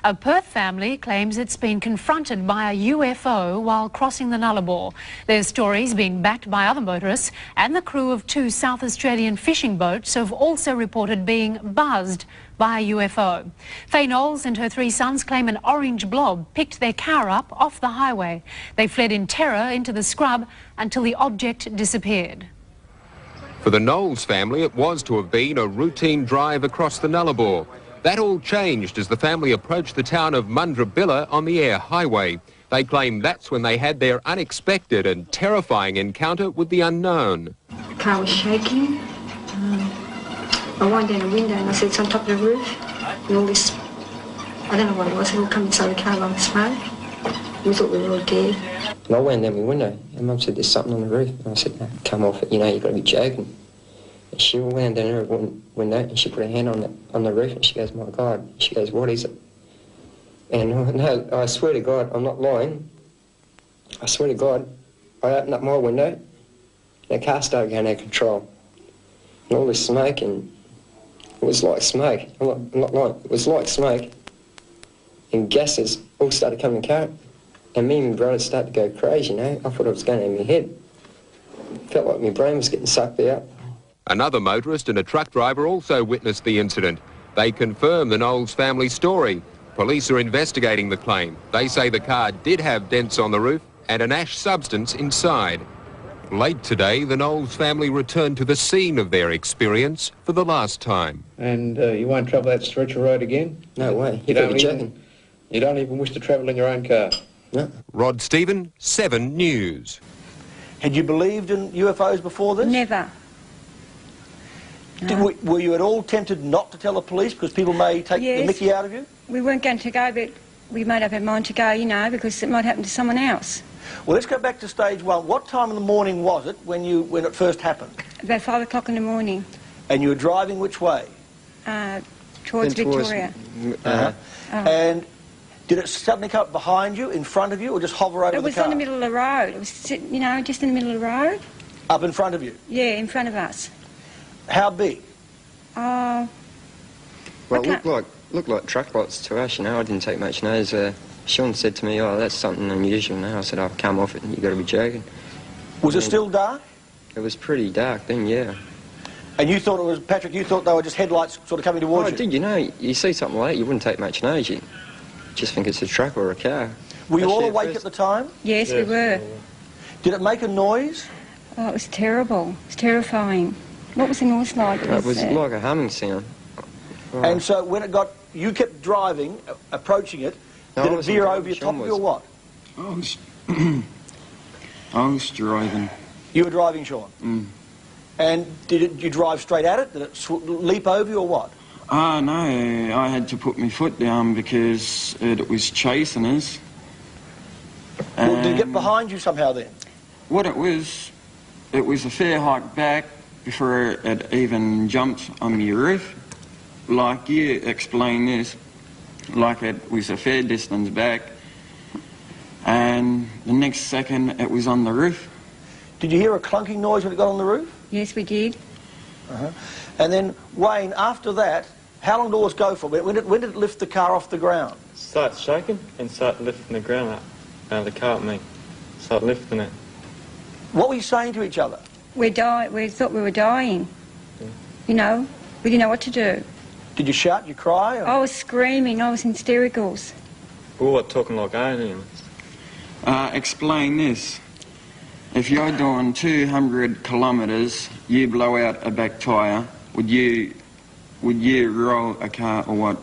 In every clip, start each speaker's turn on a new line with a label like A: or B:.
A: A Perth family claims it's been confronted by a UFO while crossing the Nullarbor. Their story's been backed by other motorists, and the crew of 2 South Australian fishing boats have also reported being buzzed by a UFO. Faye Knowles and her 3 sons claim an orange blob picked their car up off the highway. They fled in terror into the scrub until the object disappeared.
B: For the Knowles family, it was to have been a routine drive across the Nullarbor. That all changed as the family approached the town of Mundrabilla on the Air Highway. They claim that's when they had their unexpected and terrifying encounter with the unknown.
C: The car was shaking. I went down the window and I said it's on top of the roof. And all this, I don't know what it was, it all come inside the car like smoke. We thought we were all dead.
D: And I went down my window and Mum said there's something on the roof. And I said, no, come off it, you know, you've got to be joking. And she went down her window and she put her hand on the roof and she goes, my God. She goes, what is it? And no, I swear to God, I'm not lying. I swear to God, I opened up my window and the car started going out of control. And all this smoke, and it was like smoke. I'm not lying, it was like smoke. And gases all started coming in the car. And me and my brother started to go crazy, you know. I thought it was going in my head. Felt like my brain was getting sucked out.
B: Another motorist and a truck driver also witnessed the incident. They confirm the Knowles family story. Police are investigating the claim. They say the car did have dents on the roof and an ash substance inside. Late today, the Knowles family returned to the scene of their experience for the last time.
E: And you won't travel that stretch of road again?
D: No way.
E: You don't even wish to travel in your own car?
D: No.
B: Rod Stephen, 7 News.
F: Had you believed in UFOs before this?
G: Never. No.
F: Were you at all tempted not to tell the police because people may take the mickey out of you?
G: We weren't going to go, but we made up our mind to go, you know, because it might happen to someone else.
F: Well, let's go back to stage 1. What time in the morning was it when it first happened?
G: About 5 o'clock in the morning.
F: And you were driving which way?
G: Towards Victoria.
F: And did it suddenly come up behind you, in front of you, or just hover over the car?
G: It was on the middle of the road. It was, you know, just in the middle of the road.
F: Up in front of you?
G: Yeah, in front of us.
F: How big?
D: Well, it looked like truck lights to us, you know. I didn't take much notice. Sean said to me, oh, that's something unusual now. I said, I've come off it and you've got to be joking.
F: Was it still dark?
D: It was pretty dark then, yeah.
F: And you thought it was, Patrick, you thought they were just headlights sort of coming towards you?
D: I did, you know. You see something like that, you wouldn't take much notice. You just think it's a truck or a car.
F: Were you all awake at the time?
G: Yes, we were.
F: Did it make a noise?
G: Oh, it was terrible. It was terrifying. What was the noise like?
D: It was like a humming sound. Oh.
F: And so when it got, you kept driving, approaching it, did it veer over your top of you or what?
H: I was driving.
F: You were driving, Sean?
H: Mm.
F: And did you drive straight at it? Did it leap over you or what?
H: No, I had to put my foot down because it was chasing us.
F: Well, did it get behind you somehow then?
H: What it was a fair hike back before it even jumped on my roof. Like you explained this, like it was a fair distance back, and the next second it was on the roof.
F: Did you hear a clunking noise when it got on the roof?
G: Yes, we did.
F: And then, Wayne, after that, how long did all this go for? When did it lift the car off the ground?
I: Started shaking and started lifting the ground up out of the car at me. Started lifting it.
F: What were you saying to each other?
G: We thought we were dying. Yeah. You know, we didn't know what to do.
F: Did you shout, did you cry? Or?
G: I was screaming, I was in hystericals.
I: We were talking like aliens.
H: Explain this. If you're doing 200 kilometres, you blow out a back tyre, would you roll a car or what?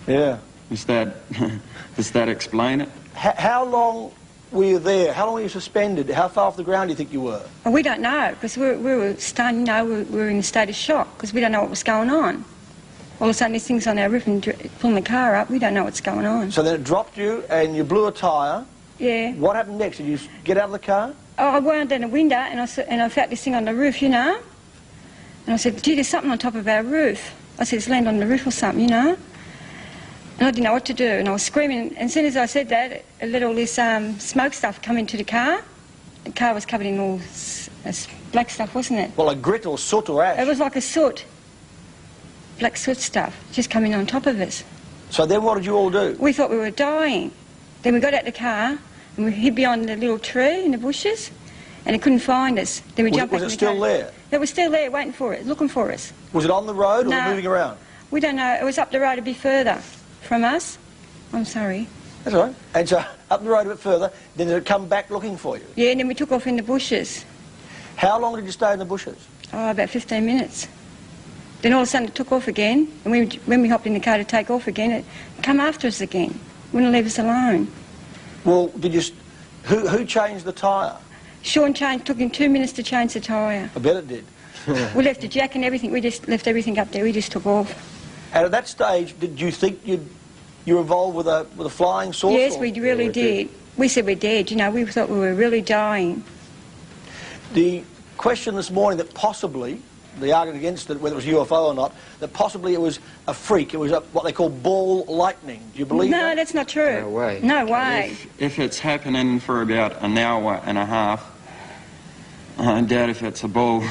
F: Yeah.
H: Does that explain it?
F: How long were you there? How long were you suspended? How far off the ground do you think you were?
G: Well, we don't know, because we were stunned, you know, we were in a state of shock, because we don't know what was going on. All of a sudden, this thing's on our roof and pulling the car up, we don't know what's going on.
F: So then it dropped you and you blew a tyre.
G: Yeah.
F: What happened next? Did you get out of the car?
G: Oh, I went down the window and I felt this thing on the roof, you know. And I said, gee, there's something on top of our roof. I said, it's landed on the roof or something, you know. And I didn't know what to do, and I was screaming. And as soon as I said that, I let all this smoke stuff come into the car. The car was covered in all black stuff, wasn't it?
F: Well, like grit or soot or ash?
G: It was like a soot. Black soot stuff, just coming on top of us.
F: So then what did you all do?
G: We thought we were dying. Then we got out the car and we hid behind the little tree in the bushes and it couldn't find us. Then we jumped back in the car.
F: Was it still there?
G: It was still there waiting for it, looking for us.
F: Was it on the road or
G: No.
F: moving around?
G: We don't know. It was up the road a bit further from us. I'm sorry.
F: That's all right. And so up the road a bit further, then did it come back looking for you?
G: Yeah, and then we took off in the bushes.
F: How long did you stay in the bushes?
G: Oh, about 15 minutes. Then all of a sudden it took off again, and when we hopped in the car to take off again, it come after us again. Wouldn't leave us alone.
F: Well, who changed the tyre?
G: Sean took him 2 minutes to change the tyre.
F: I bet it did.
G: We left the jack and everything, we just left everything up there, we just took off.
F: And at that stage, did you think you were involved with a flying saucer?
G: Yes, we really did. We said we're dead, you know, we thought we were really dying.
F: The question this morning that possibly, the argument against it, whether it was UFO or not, that possibly it was a freak, it was what they call ball lightning. Do you believe that?
G: No, that's not true.
D: No way.
G: No way.
H: If it's happening for about an hour and a half, I doubt if it's a ball.
F: Do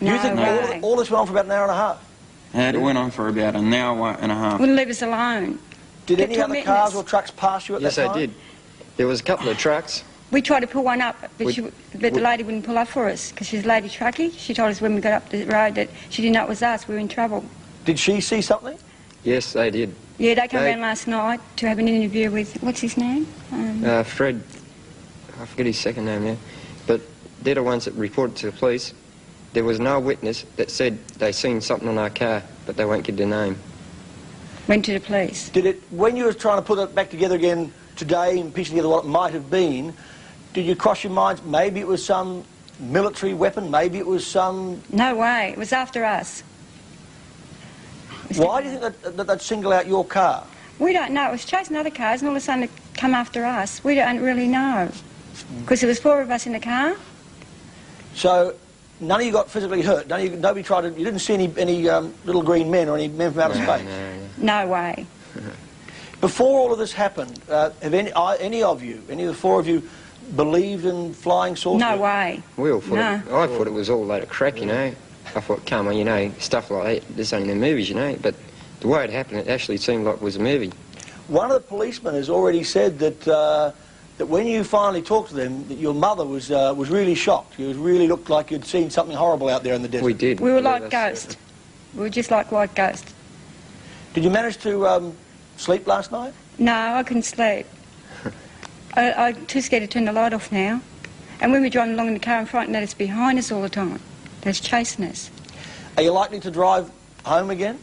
F: you think all this went on for about an hour and a half?
H: It went on for about an hour and a half.
G: Wouldn't leave us alone.
F: Did any other cars or trucks pass you at that time?
D: Yes, they did. There was a couple of trucks.
G: We tried to pull one up, but the lady wouldn't pull up for us because she's a lady truckie. She told us when we got up the road that she didn't know it was us, we were in trouble.
F: Did she see something?
D: Yes, they did.
G: Yeah, they came around last night to have an interview with, what's his name?
D: Fred, I forget his second name now, but they're the ones that reported to the police. There was no witness that said they seen something on our car, but they won't give their name.
G: Went to the police.
F: Did it, when you were trying to put it back together again today and piecing together what it might have been, did you cross your minds, maybe it was some military weapon, maybe it was some...
G: No way, it was after us.
F: Why do you think that they'd single out your car?
G: We don't know, it was chasing other cars and all of a sudden it come after us. We don't really know. Because there was 4 of us in the car.
F: So, none of you got physically hurt? Nobody tried to... You didn't see any little green men or any men from outer space?
G: No way.
F: Before all of this happened, have any of the 4 of you, believed in flying saucers?
G: No way.
D: We all thought I thought it was all a load of crap, you know. I thought, come on, you know, stuff like that, this ain't in the movies, you know. But the way it happened, it actually seemed like it was a movie.
F: One of the policemen has already said that that when you finally talked to them, that your mother was really shocked. You really looked like you'd seen something horrible out there in the desert.
D: We did.
G: We were like ghosts. We were just like white ghosts.
F: Did you manage to sleep last night?
G: No, I couldn't sleep. I'm too scared to turn the light off now. And when we're driving along in the car, I'm frightened that it's behind us all the time. That it's chasing us.
F: Are you likely to drive home again?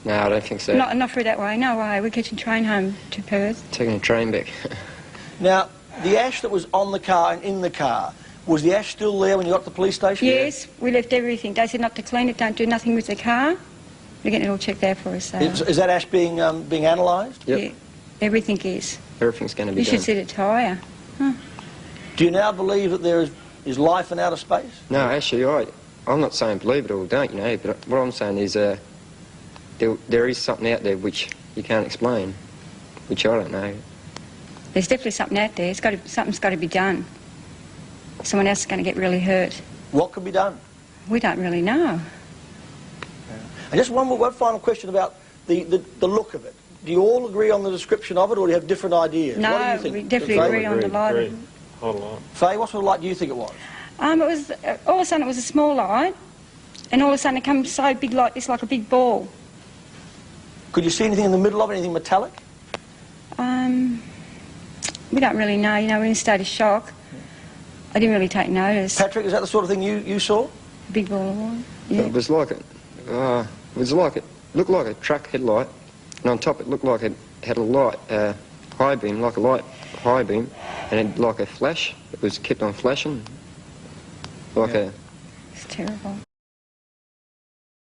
D: No, I don't think so.
G: Not through that way, no way. We're catching a train home to Perth.
D: Taking a train back.
F: Now, the ash that was on the car and in the car, was the ash still there when you got to the police station?
G: Yes, we left everything. They said not to clean it, don't do nothing with the car. They're getting it all checked out for us. So.
F: Is that ash being analysed?
D: Yep.
G: Yeah, everything is.
D: Everything's going to be
G: You
D: done.
G: should see the tyre. Huh.
F: Do you now believe that there is life in outer space?
D: No, actually, I'm not saying believe it or don't, you know, but what I'm saying is there is something out there which you can't explain, which I don't know.
G: There's definitely something out there. Something's got to be done. Someone else is going to get really hurt.
F: What could be done?
G: We don't really know.
F: And just one final question about the look of it. Do you all agree on the description of it, or do you have different ideas?
G: No,
F: what do you think?
G: we definitely agree on the light.
I: Whole lot.
F: Faye, what sort of light do you think it was?
G: It was all of a sudden it was a small light, and all of a sudden it comes so big like this, like a big ball.
F: Could you see anything in the middle of it, anything metallic?
G: We don't really know. You know, we're in a state of shock. I didn't really take notice.
F: Patrick, is that the sort of thing you saw?
G: Big ball of light. Yeah.
D: It was like it looked like a truck headlight, and on top it looked like it had a light, high beam, like a light high beam, and it had like a flash. It was kept on flashing, like
G: It's terrible.